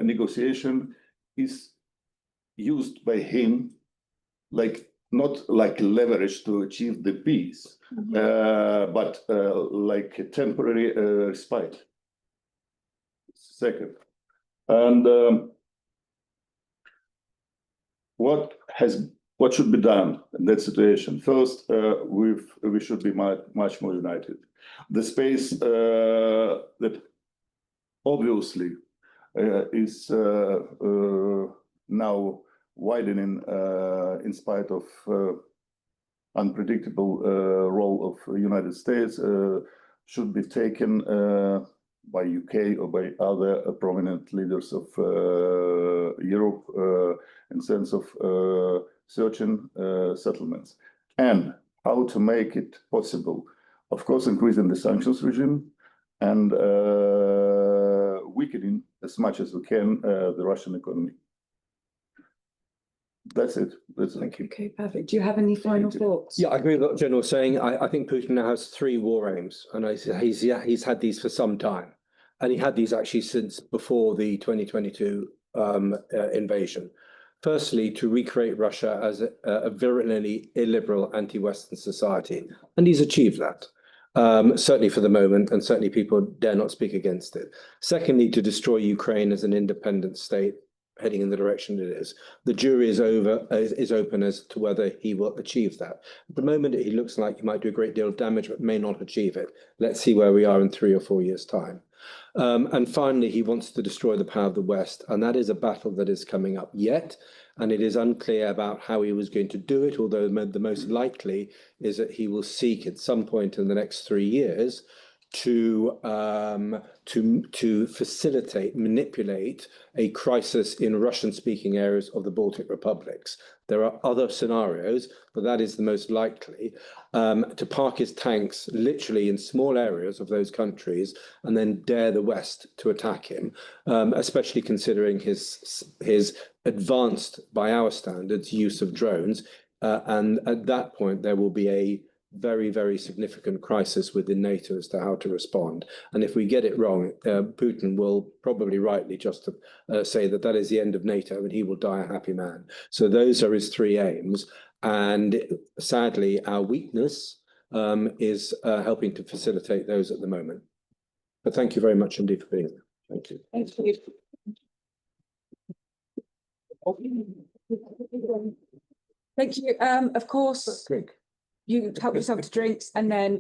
negotiation is used by him like not like leverage to achieve the peace, but like a temporary respite. Second, and what should be done in that situation? First, we should be much more united. The space that obviously is now widening in spite of unpredictable role of the United States should be taken by UK or by other prominent leaders of Europe in sense of searching settlements. And how to make it possible? Of course, increasing the sanctions regime and weakening as much as we can the Russian economy. That's it. Thank you. Okay, perfect. Do you have any final thoughts? Yeah, I agree with what the General was saying. I think Putin now has 3 war aims, and he's had these for some time. And he had these actually since before the 2022 invasion. Firstly, to recreate Russia as a virulently illiberal anti-Western society. And he's achieved that, certainly for the moment, and certainly people dare not speak against it. Secondly, to destroy Ukraine as an independent state, heading in the direction it is. The jury is open as to whether he will achieve that. At the moment, he looks like he might do a great deal of damage, but may not achieve it. Let's see where we are in 3 or 4 years' time. And finally, he wants to destroy the power of the West, and that is a battle that is coming up yet, and it is unclear about how he was going to do it, although the most likely is that he will seek at some point in the next 3 years to facilitate, manipulate a crisis in Russian-speaking areas of the Baltic republics. There are other scenarios, but that is the most likely, to park his tanks literally in small areas of those countries and then dare the West to attack him, especially considering his advanced, by our standards, use of drones. And at that point, there will be a very, very significant crisis within NATO as to how to respond. And if we get it wrong, Putin will probably rightly just say that that is the end of NATO and he will die a happy man. So those are his three aims. And sadly, our weakness is helping to facilitate those at the moment. But thank you very much indeed for being there. Thank you. Thank you. Thank you. Of course, Drink. you help yourself to drinks and then